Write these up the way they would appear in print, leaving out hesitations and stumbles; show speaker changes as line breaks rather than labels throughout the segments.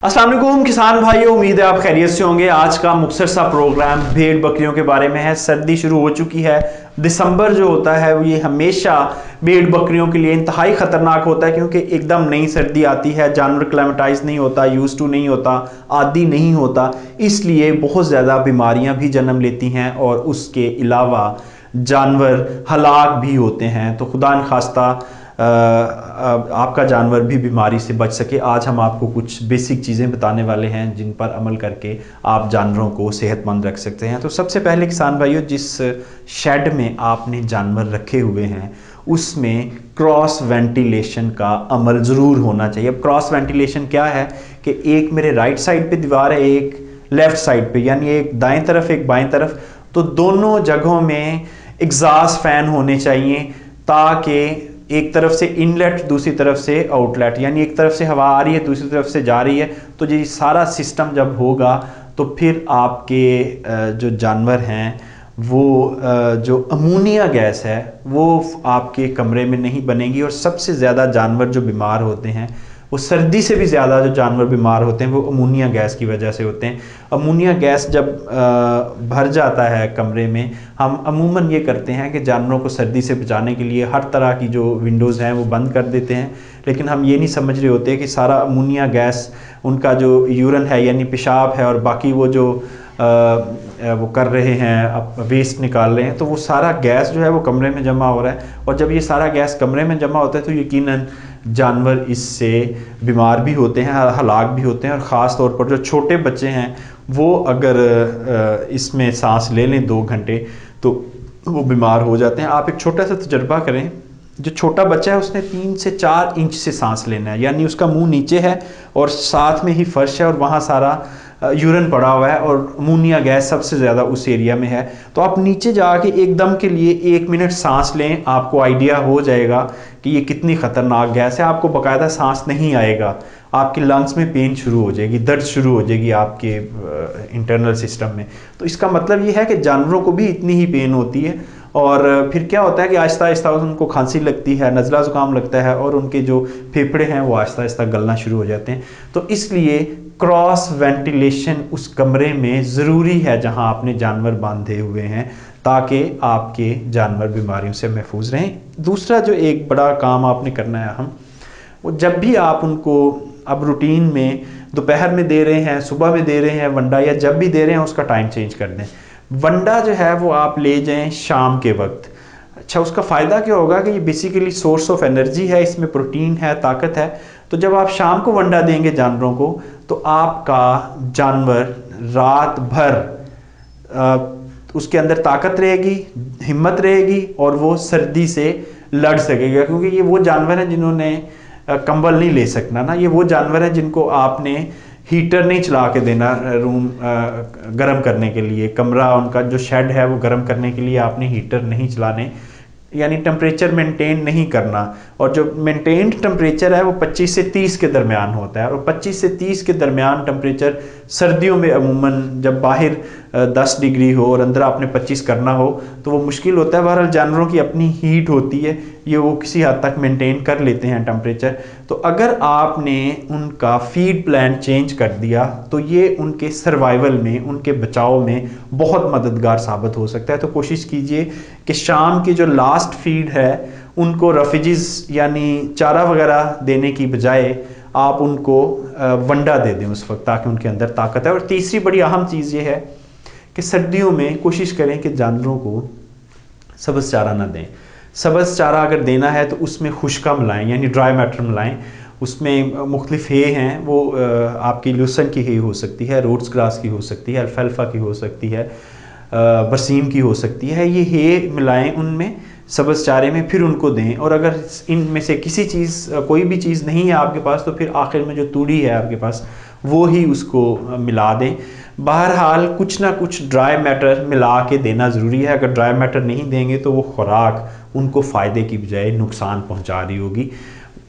अस्सलाम वालेकुम किसान भाइयों, उम्मीद है आप खैरियत से होंगे। आज का मुख्तसर सा प्रोग्राम भेड़ बकरियों के बारे में है। सर्दी शुरू हो चुकी है। दिसंबर जो होता है वो ये हमेशा भेड़ बकरियों के लिए इंतहाई ख़तरनाक होता है, क्योंकि एकदम नई सर्दी आती है, जानवर क्लाइमेटाइज नहीं होता, यूज टू नहीं होता, आदी नहीं होता, इसलिए बहुत ज़्यादा बीमारियाँ भी जन्म लेती हैं और उसके अलावा जानवर हलाक भी होते हैं। तो खुदा न खास्ता आपका जानवर भी बीमारी से बच सके, आज हम आपको कुछ बेसिक चीज़ें बताने वाले हैं जिन पर अमल करके आप जानवरों को सेहतमंद रख सकते हैं। तो सबसे पहले किसान भाइयों, जिस शेड में आपने जानवर रखे हुए हैं उसमें क्रॉस वेंटिलेशन का अमल ज़रूर होना चाहिए। अब क्रॉस वेंटिलेशन क्या है कि एक मेरे राइट साइड पे दीवार है, एक लेफ़्ट साइड पे, यानी एक दाएं तरफ एक बाएं तरफ, तो दोनों जगहों में एग्जॉस्ट फैन होने चाहिए, ताकि एक तरफ से इनलेट दूसरी तरफ से आउटलेट, यानी एक तरफ से हवा आ रही है दूसरी तरफ से जा रही है। तो ये सारा सिस्टम जब होगा तो फिर आपके जो जानवर हैं वो जो अमोनिया गैस है वो आपके कमरे में नहीं बनेगी। और सबसे ज़्यादा जानवर जो बीमार होते हैं वो सर्दी से भी ज़्यादा जो जानवर बीमार होते हैं वो अमोनिया गैस की वजह से होते हैं। अमोनिया गैस जब भर जाता है कमरे में, हम अमूमन ये करते हैं कि जानवरों को सर्दी से बचाने के लिए हर तरह की जो विंडोज़ हैं वो बंद कर देते हैं, लेकिन हम ये नहीं समझ रहे होते कि सारा अमोनिया गैस, उनका जो यूरिन है यानी पेशाब है और बाकी वो जो वो कर रहे हैं, अब वेस्ट निकाल रहे हैं, तो वो सारा गैस जो है वो कमरे में जमा हो रहा है। और जब ये सारा गैस कमरे में जमा होता है तो यकीनन जानवर इससे बीमार भी होते हैं, हलाक भी होते हैं। और ख़ास तौर पर जो छोटे बच्चे हैं वो अगर इसमें सांस ले लें 2 घंटे तो वो बीमार हो जाते हैं। आप एक छोटा सा तजर्बा करें, जो छोटा बच्चा है उसने 3 से 4 इंच से सांस लेना है, यानी उसका मुंह नीचे है और साथ में ही फर्श है और वहाँ सारा यूरिन पड़ा हुआ है और अमोनिया गैस सबसे ज़्यादा उस एरिया में है। तो आप नीचे जाके एकदम के लिए 1 मिनट सांस लें, आपको आइडिया हो जाएगा कि ये कितनी ख़तरनाक गैस है। आपको बाकायदा सांस नहीं आएगा, आपके लंग्स में पेन शुरू हो जाएगी, दर्द शुरू हो जाएगी आपके इंटरनल सिस्टम में। तो इसका मतलब ये है कि जानवरों को भी इतनी ही पेन होती है। और फिर क्या होता है कि आहिस्ता आहिस्ता उनको खांसी लगती है, नज़ला ज़ुकाम लगता है और उनके जो फेफड़े हैं वो आहिस्ता आहिस्ता गलना शुरू हो जाते हैं। तो इसलिए क्रॉस वेंटिलेशन उस कमरे में ज़रूरी है जहां आपने जानवर बांधे हुए हैं, ताकि आपके जानवर बीमारियों से महफूज रहें। दूसरा जो एक बड़ा काम आपने करना है वो जब भी आप उनको अब रूटीन में दोपहर में दे रहे हैं, सुबह में दे रहे हैं वंडा, या जब भी दे रहे हैं उसका टाइम चेंज कर दें। वंडा जो है वो आप ले जाएं शाम के वक्त। अच्छा, उसका फ़ायदा क्या होगा कि ये बेसिकली सोर्स ऑफ एनर्जी है, इसमें प्रोटीन है, ताकत है। तो जब आप शाम को वंडा देंगे जानवरों को तो आपका जानवर रात भर उसके अंदर ताकत रहेगी, हिम्मत रहेगी और वो सर्दी से लड़ सकेगा। क्योंकि ये वो जानवर हैं जिन्होंने कंबल नहीं ले सकना ना, ये वो जानवर हैं जिनको आपने हीटर नहीं चला के देना रूम गर्म करने के लिए, कमरा उनका जो शेड है वो गर्म करने के लिए आपने हीटर नहीं चलाने, यानी टेम्परेचर मेंटेन नहीं करना। और जो मेंटेन्ड टेम्परेचर है वो 25 से 30 के दरमियान होता है। और 25 से 30 के दरमियान टेम्परेचर सर्दियों में अमूमन जब बाहर 10 डिग्री हो और अंदर आपने 25 करना हो तो वो मुश्किल होता है। बहरहाल जानवरों की अपनी हीट होती है, ये वो किसी हद तक मेंटेन कर लेते हैं टेम्परेचर। तो अगर आपने उनका फीड प्लान चेंज कर दिया तो ये उनके सर्वाइवल में, उनके बचाव में बहुत मददगार साबित हो सकता है। तो कोशिश कीजिए कि शाम की जो लास्ट फीड है उनको रफीजिज यानी चारा वगैरह देने की बजाय आप उनको वंडा दे दें उस वक्त, ताकि उनके अंदर ताकत है। और तीसरी बड़ी अहम चीज़ ये है कि सर्दियों में कोशिश करें कि जानवरों को सब्ज़ चारा ना दें। सब्ज़ चारा अगर देना है तो उसमें खुश्का मिलाएं, यानी ड्राई मैटर मिलाएं। उसमें मुख्तलिफ हे हैं, वो आपकी लूसन की हे हो सकती है, रोड्स ग्रास की हो सकती है, अल्फाल्फा की हो सकती है, बरसीम की हो सकती है। ये हे मिलाएं उनमें सब्ज़ चारे में, फिर उनको दें। और अगर इनमें से किसी चीज़ कोई भी चीज़ नहीं है आपके पास तो फिर आखिर में जो तूड़ी है आपके पास वो ही उसको मिला दें। बहरहाल कुछ ना कुछ ड्राई मैटर मिला के देना ज़रूरी है। अगर ड्राई मैटर नहीं देंगे तो वो खुराक उनको फ़ायदे की बजाय नुकसान पहुंचा रही होगी।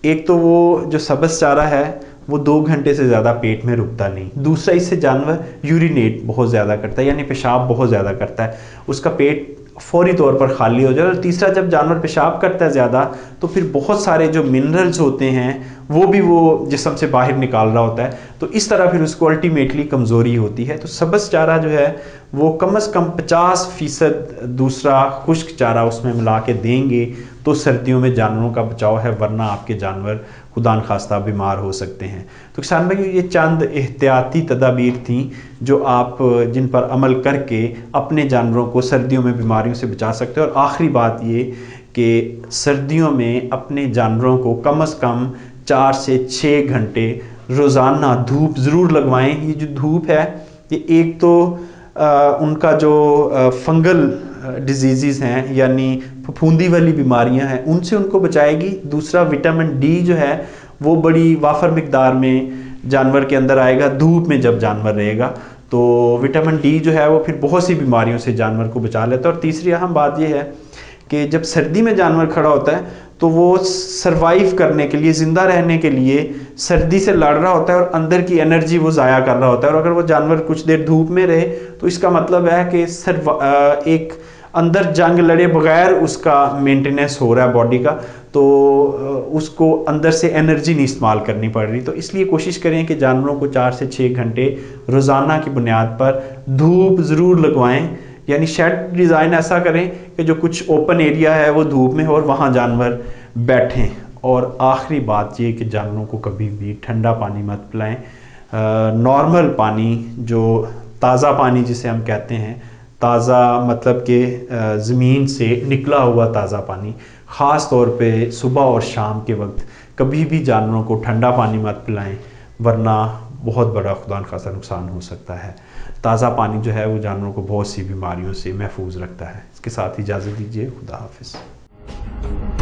एक तो वो जो सब्ज़ चारा है वो 2 घंटे से ज़्यादा पेट में रुकता नहीं। दूसरा, इससे जानवर यूरिनेट बहुत ज़्यादा करता है, यानी पेशाब बहुत ज़्यादा करता है, उसका पेट फौरी तौर पर खाली हो जाए। और तीसरा, जब जानवर पेशाब करता है ज़्यादा तो फिर बहुत सारे जो मिनरल्स होते हैं वो भी वो जिस्म से बाहर निकाल रहा होता है, तो इस तरह फिर उसको अल्टीमेटली कमज़ोरी होती है। तो सब्ज़ चारा जो है वो कम से कम 50% दूसरा खुश्क चारा उसमें मिला के देंगे तो सर्दियों में जानवरों का बचाव है, वरना आपके जानवर खुदा न खास्ता बीमार हो सकते हैं। तो किसान भाई, ये चंद एहतियाती तदाबीर थी जो आप जिन पर अमल करके अपने जानवरों को सर्दियों में बीमारियों से बचा सकते हो। और आखिरी बात ये कि सर्दियों में अपने जानवरों को कम से कम 4 से 6 घंटे रोज़ाना धूप ज़रूर लगवाएं। ये जो धूप है ये एक तो उनका जो फंगल डिजीज़ हैं यानी फफूंदी वाली बीमारियां हैं उनसे उनको बचाएगी। दूसरा, विटामिन डी जो है वो बड़ी वाफर मिकदार में जानवर के अंदर आएगा धूप में जब जानवर रहेगा, तो विटामिन डी जो है वो फिर बहुत सी बीमारियों से जानवर को बचा लेता है। और तीसरी अहम बात यह है कि जब सर्दी में जानवर खड़ा होता है तो वो सरवाइव करने के लिए, ज़िंदा रहने के लिए सर्दी से लड़ रहा होता है और अंदर की एनर्जी वो ज़ाया कर रहा होता है। और अगर वो जानवर कुछ देर धूप में रहे तो इसका मतलब है कि एक अंदर जंग लड़े बगैर उसका मेंटेनेंस हो रहा है बॉडी का, तो उसको अंदर से एनर्जी नहीं इस्तेमाल करनी पड़ रही। तो इसलिए कोशिश करें कि जानवरों को 4 से 6 घंटे रोज़ाना की बुनियाद पर धूप ज़रूर लगवाएं, यानी शेड डिज़ाइन ऐसा करें कि जो कुछ ओपन एरिया है वो धूप में हो और वहाँ जानवर बैठें। और आखिरी बात ये कि जानवरों को कभी भी ठंडा पानी मत पिलाएं। नॉर्मल पानी, जो ताज़ा पानी जिसे हम कहते हैं, ताज़ा मतलब कि ज़मीन से निकला हुआ ताज़ा पानी, ख़ास तौर पे सुबह और शाम के वक्त कभी भी जानवरों को ठंडा पानी मत पिलाएं, वरना बहुत बड़ा खुदा न खास्ता नुकसान हो सकता है। ताज़ा पानी जो है वो जानवरों को बहुत सी बीमारियों से महफूज रखता है। इसके साथ ही इजाज़त दीजिए, खुदा हाफिज़।